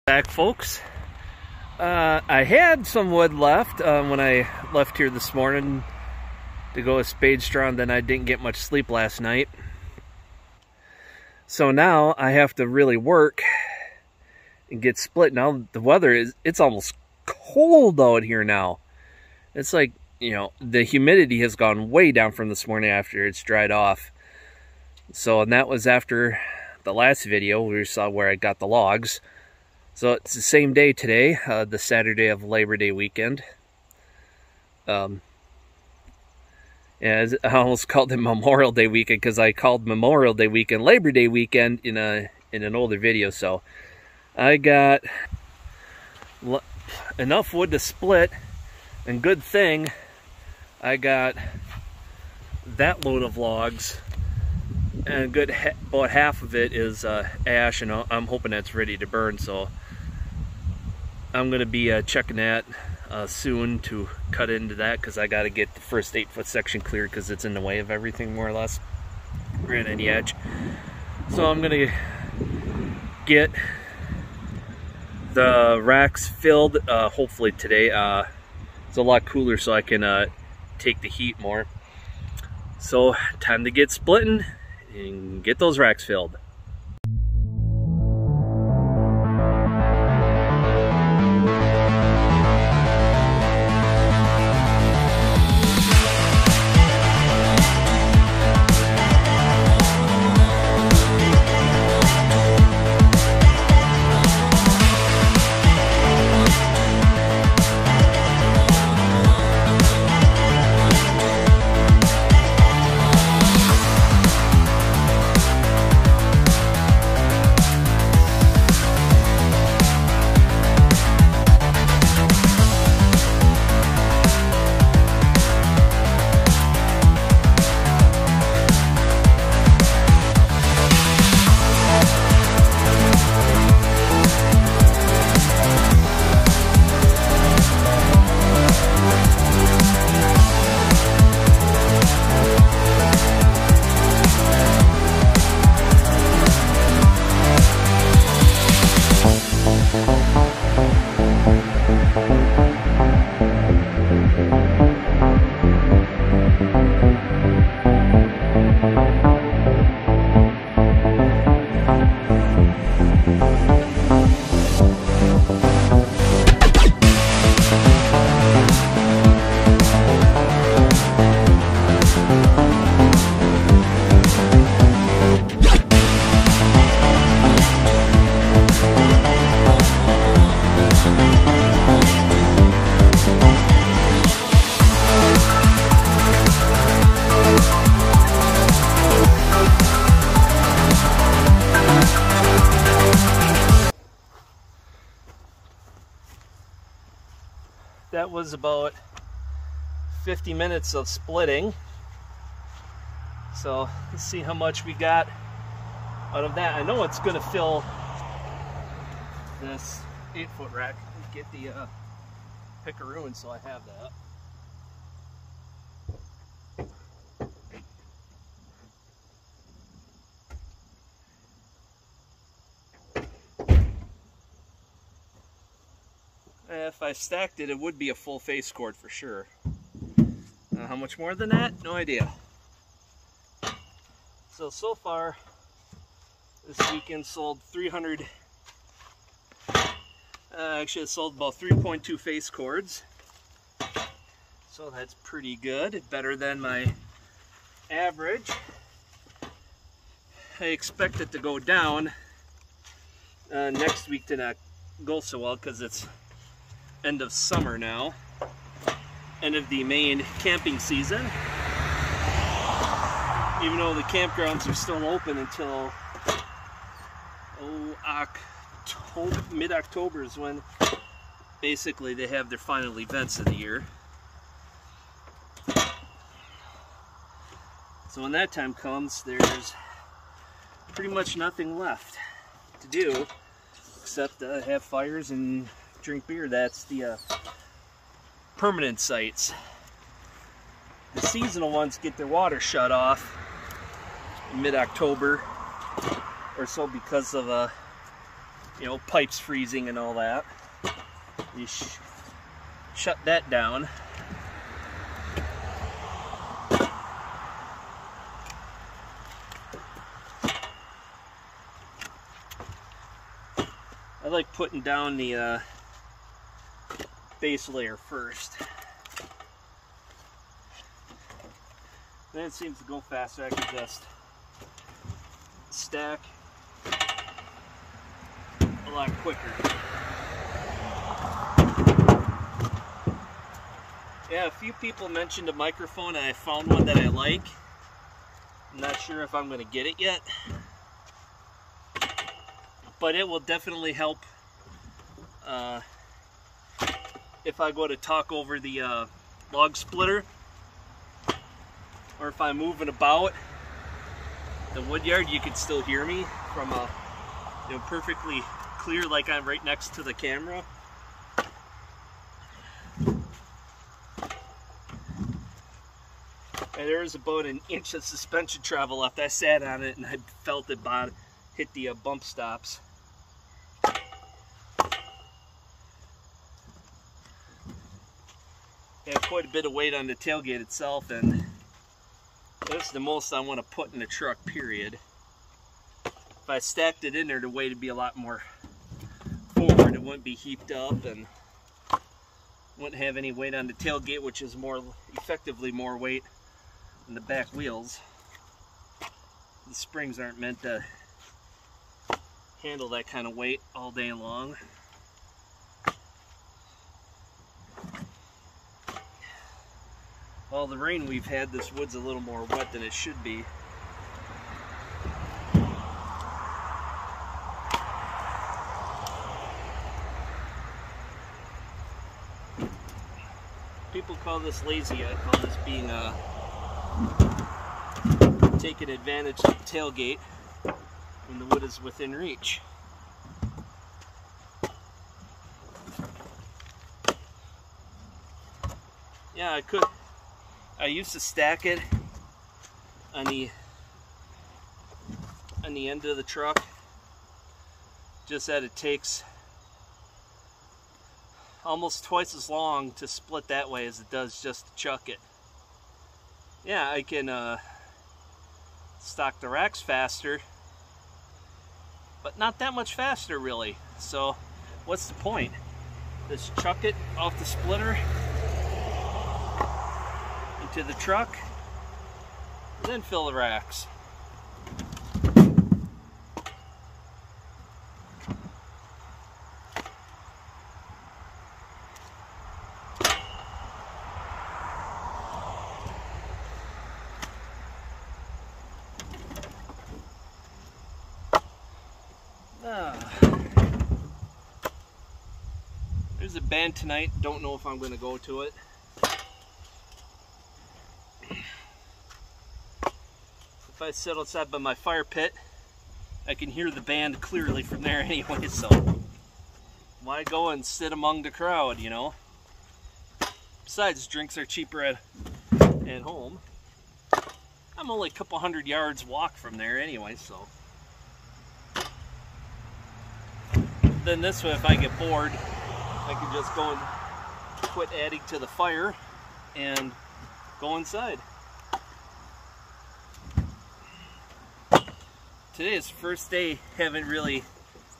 Back, folks. I had some wood left when I left here this morning to go with spade straw, and then I didn't get much sleep last night. So now I have to really work and get split. Now the weather it's almost cold out here now. It's like, you know, the humidity has gone way down from this morning after it's dried off. So, and that was after the last video we saw where I got the logs. So it's the same day today, the Saturday of Labor Day weekend. And I almost called it Memorial Day weekend because I called Memorial Day weekend Labor Day weekend in an older video. So I got enough wood to split, and good thing I got that load of logs, and about half of it is ash, and I'm hoping that's ready to burn. So I'm going to be checking that soon to cut into that, because I got to get the first 8-foot section cleared because it's in the way of everything more or less, right on the edge. So I'm going to get the racks filled hopefully today. It's a lot cooler, so I can take the heat more. So time to get splitting and get those racks filled. That was about 50 minutes of splitting. So let's see how much we got out of that. I know it's going to fill this 8-foot rack. Let's get the pickaroo, so I have that. If I stacked it, it would be a full face cord for sure. How much more than that? No idea. So far, this weekend sold 300, actually it sold about 3.2 face cords. So that's pretty good, better than my average. I expect it to go down next week to not go so well, because it's end of summer now, end of the main camping season. Even though the campgrounds are still open until mid-October is when basically they have their final events of the year. So when that time comes, there's pretty much nothing left to do except have fires and drink beer. That's the permanent sites. The seasonal ones get their water shut off in mid-October or so because of you know, pipes freezing and all that. You shut that down. I like putting down the base layer first. Then it seems to go faster. I can just stack a lot quicker. Yeah, a few people mentioned a microphone and I found one that I like. I'm not sure if I'm going to get it yet, but it will definitely help if I go to talk over the log splitter, or if I'm moving about the woodyard. You can still hear me from you know, perfectly clear, like I'm right next to the camera. And there was about an inch of suspension travel left. I sat on it and I felt it hit the bump stops. Had quite a bit of weight on the tailgate itself, and that's the most I want to put in the truck, period. If I stacked it in there, the weight would be a lot more forward. It wouldn't be heaped up and wouldn't have any weight on the tailgate, which is more effectively more weight than the back wheels. The springs aren't meant to handle that kind of weight all day long. All the rain we've had, this wood's a little more wet than it should be. People call this lazy. I call this being taking advantage of the tailgate when the wood is within reach. Yeah, I used to stack it on the end of the truck, just that it takes almost twice as long to split that way as it does just to chuck it. Yeah, I can stock the racks faster, but not that much faster really. So what's the point? Just chuck it off the splitter into the truck, and then fill the racks. There's a band tonight. Don't know if I'm going to go to it. If I sit outside by my fire pit, I can hear the band clearly from there anyway, so why go and sit among the crowd, you know? Besides, drinks are cheaper at home. I'm only a couple hundred yards walk from there anyway, so. Then this way, if I get bored, I can just go and quit adding to the fire and go inside. Today is the first day, haven't really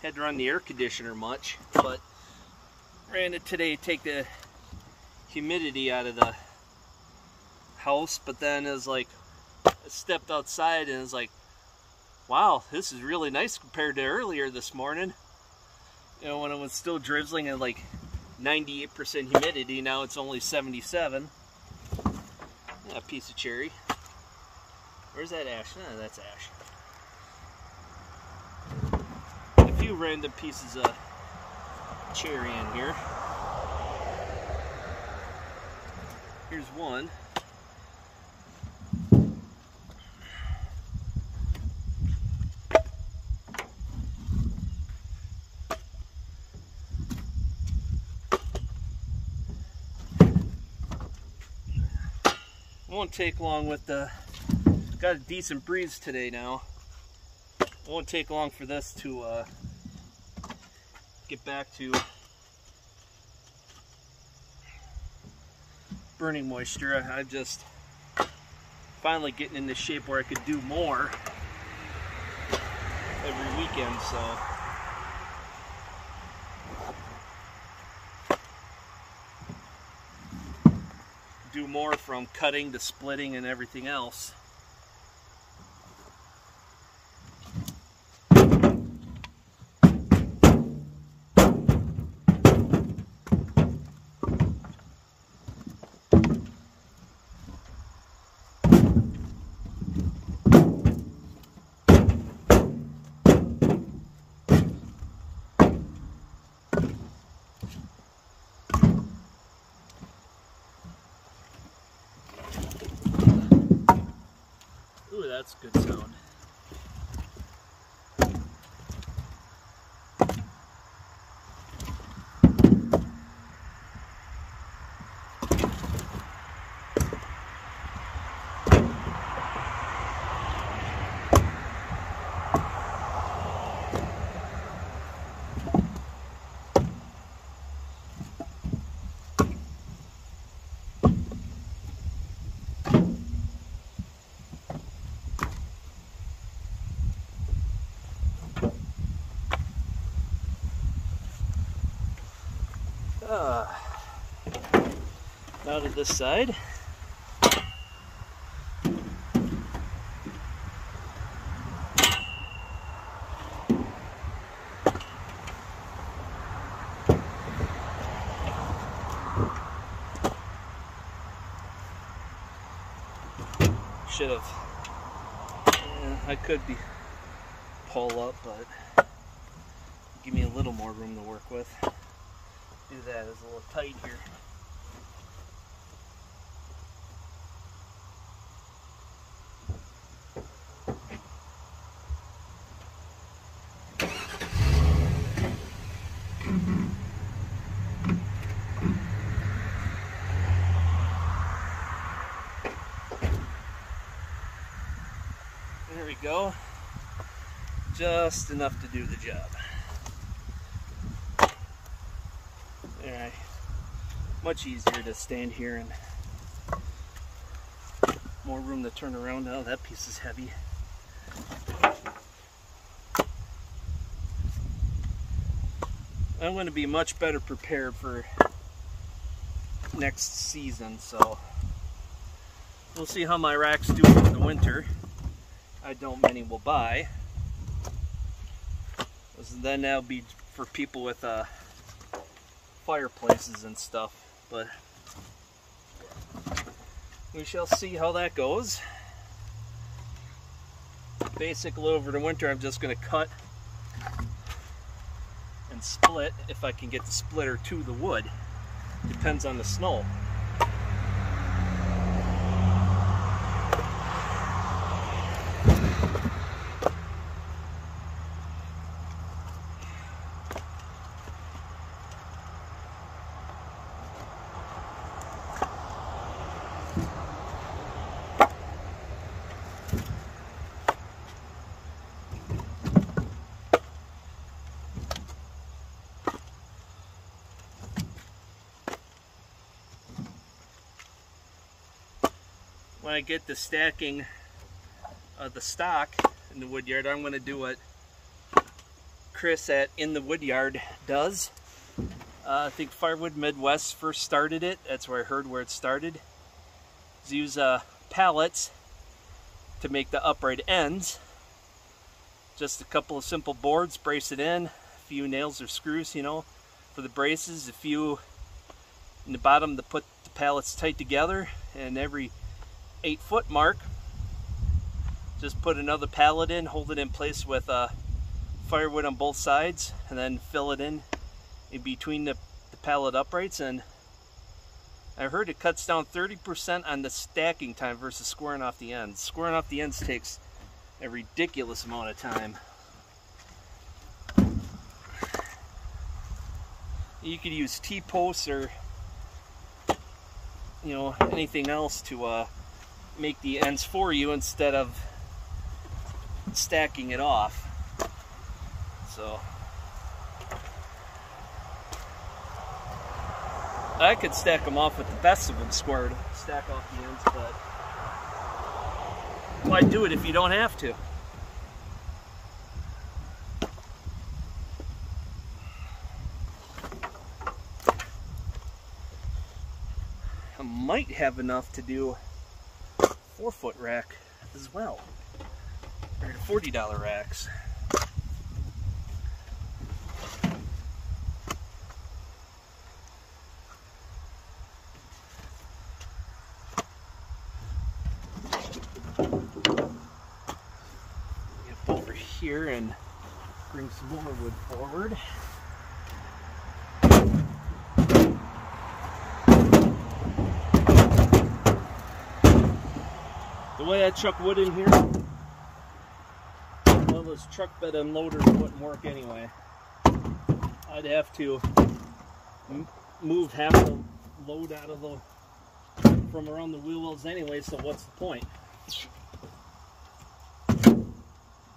had to run the air conditioner much, but ran it today to take the humidity out of the house. But then it was like, I stepped outside and it was like, wow, this is really nice compared to earlier this morning. You know, when it was still drizzling and like 98% humidity, now it's only 77. A piece of cherry. Where's that ash? Oh, that's ash. A few random pieces of cherry in here. Here's one. Won't take long with the, got a decent breeze today now. It won't take long for this to get back to burning moisture. I'm just finally getting into shape where I could do more every weekend, so do more from cutting to splitting and everything else. Ooh, that's a good sound. Now to this side. Should have. I could be pull up, but give me a little more room to work with. Do that, it's a little tight here. There we go. Just enough to do the job. Alright. Much easier to stand here and more room to turn around. Oh, that piece is heavy. I'm going to be much better prepared for next season, so we'll see how my racks do for the winter. I don't many will buy. Then that'll be for people with fireplaces and stuff, but we shall see how that goes. Basically over the winter I'm just going to cut and split if I can get the splitter to the wood. Depends on the snow. When I get the stacking of the stock in the woodyard, I'm going to do what Chris at In the Woodyard does. I think Firewood Midwest first started it. That's where I heard where it started. Use pallets to make the upright ends. Just a couple of simple boards, brace it in. A few nails or screws, you know, for the braces. A few in the bottom to put the pallets tight together, and every 8-foot mark, just put another pallet in, hold it in place with firewood on both sides, and then fill it in between the pallet uprights. And I heard it cuts down 30% on the stacking time versus squaring off the ends. Squaring off the ends takes a ridiculous amount of time. You could use T-posts or, you know, anything else to make the ends for you instead of stacking it off. So I could stack them off with the best of them squared, stack off the ends, but why do it if you don't have to? I might have enough to do 4-foot rack as well, or $40 racks. Get over here and bring some more wood forward. The way I chuck wood in here, well, those truck bed unloaders wouldn't work anyway. I'd have to move half the load out of the from around the wheel wells anyway, so what's the point?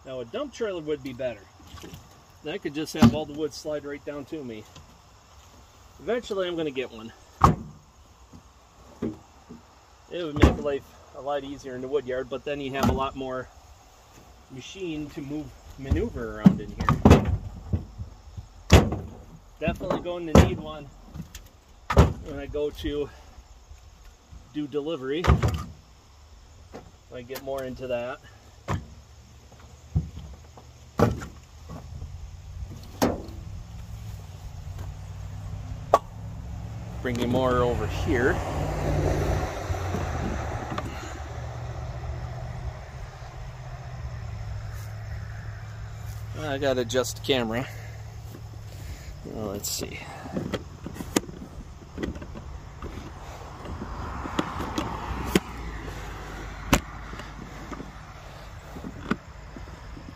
Now a dump trailer would be better. Then I could just have all the wood slide right down to me. Eventually I'm going to get one. It would make life a lot easier in the wood yard, but then you have a lot more machine to maneuver around in here. Definitely going to need one when I go to do delivery. I get more into that. Bring you more over here. I gotta adjust the camera. Well, let's see.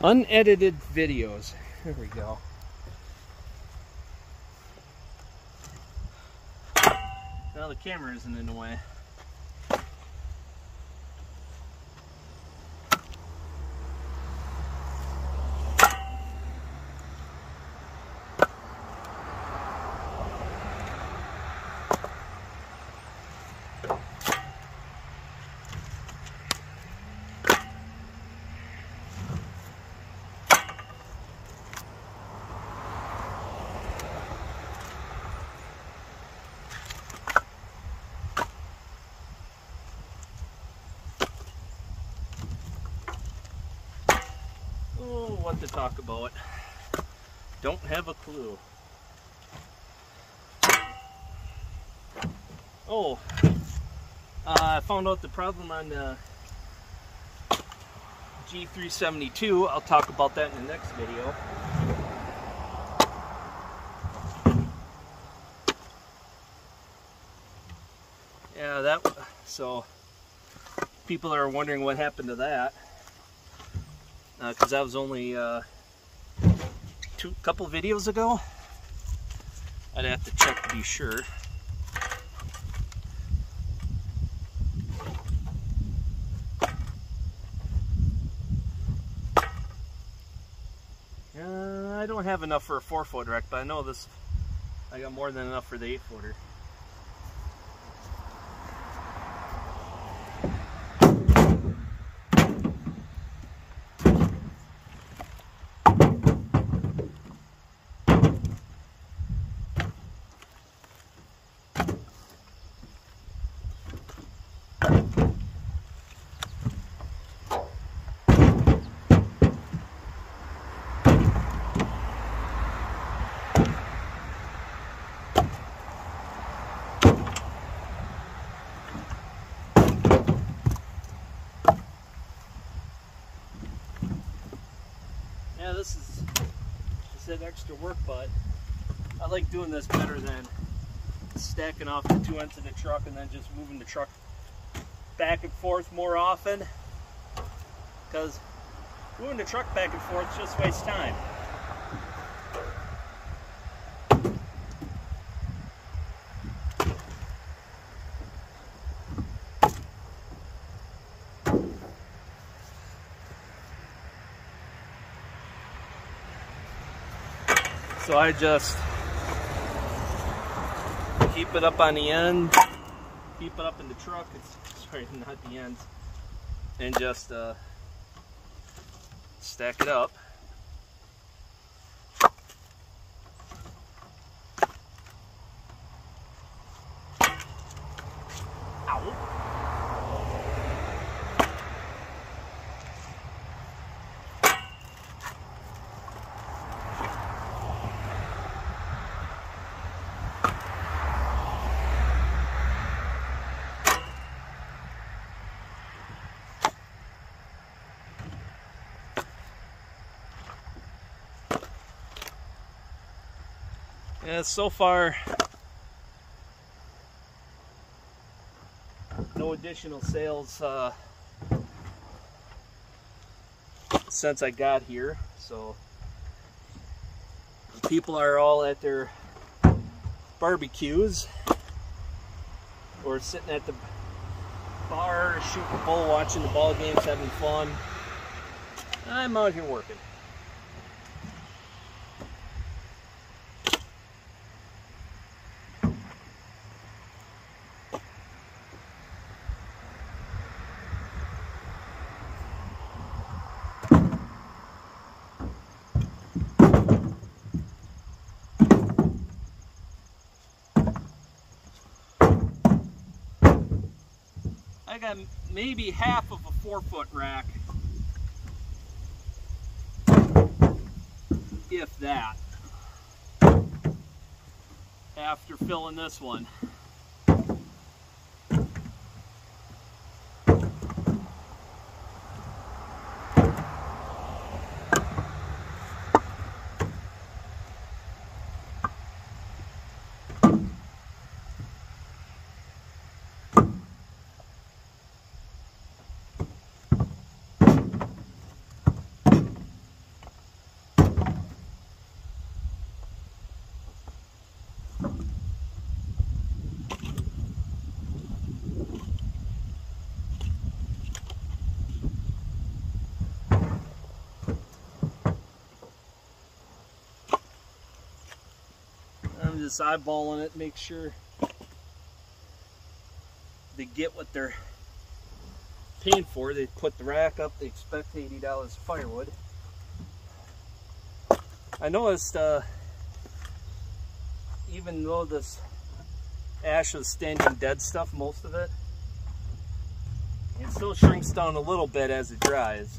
Unedited videos. There we go. Now the camera isn't in the way. What to talk about. Don't have a clue. Oh, I found out the problem on the G372. I'll talk about that in the next video. Yeah, so people are wondering what happened to that. Because that was only couple videos ago. I'd have to check to be sure. I don't have enough for a 4-foot rack, but I know this. I got more than enough for the 8-footer. Yeah, this is extra work, but I like doing this better than stacking off the 2 ends of the truck and then just moving the truck back and forth more often, because moving the truck back and forth just wastes time. So I just keep it up on the end, keep it up in the truck, sorry, not the ends, and just stack it up. Ow. Yeah, so far, no additional sales since I got here. So people are all at their barbecues or sitting at the bar, shooting the bull, watching the ball games, having fun. I'm out here working. I got maybe half of a 4-foot rack, if that, after filling this one. I'm just eyeballing it, make sure they get what they're paying for. They put the rack up, they expect $80 firewood. I noticed even though this ash is standing dead stuff, most of it, it still shrinks down a little bit as it dries.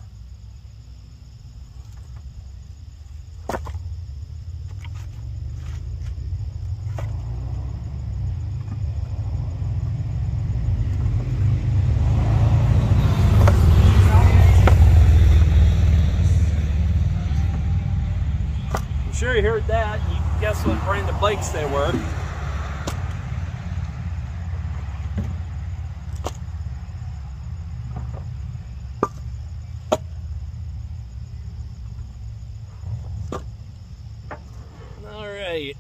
Sure you heard that. You can guess what brand of bikes they were. All right.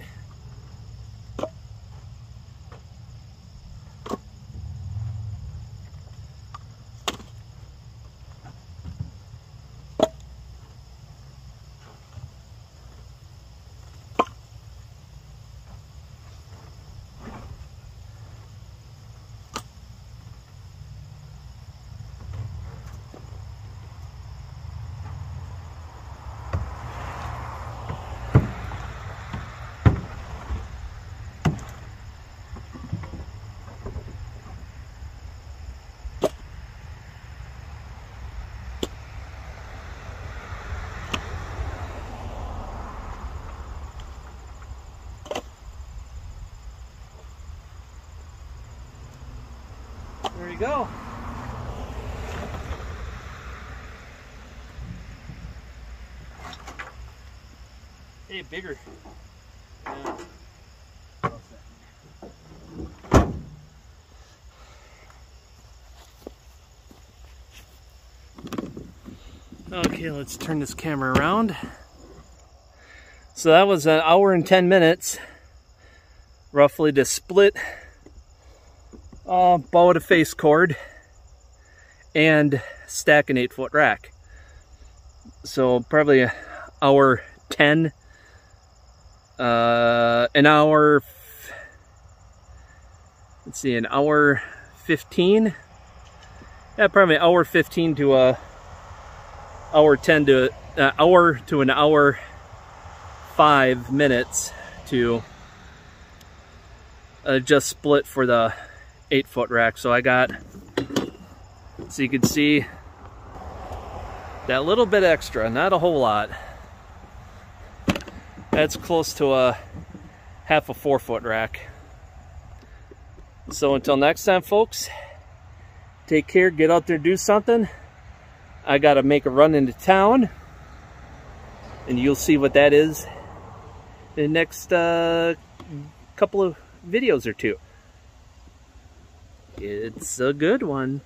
There you go. Hey, bigger. Yeah. Okay, let's turn this camera around. So that was an hour and 10 minutes, roughly, to split bow to face cord and stack an 8-foot rack. So probably an hour 10, an hour let's see, an hour 15. Yeah, probably an hour 15 to a hour 10 to hour to an hour 5 minutes to just split for the 8-foot rack. So I got, so you can see that little bit extra, not a whole lot. That's close to a half a 4-foot rack. So until next time, folks, take care, get out there, do something. I gotta make a run into town, and you'll see what that is in the next couple of videos or two. It's a good one.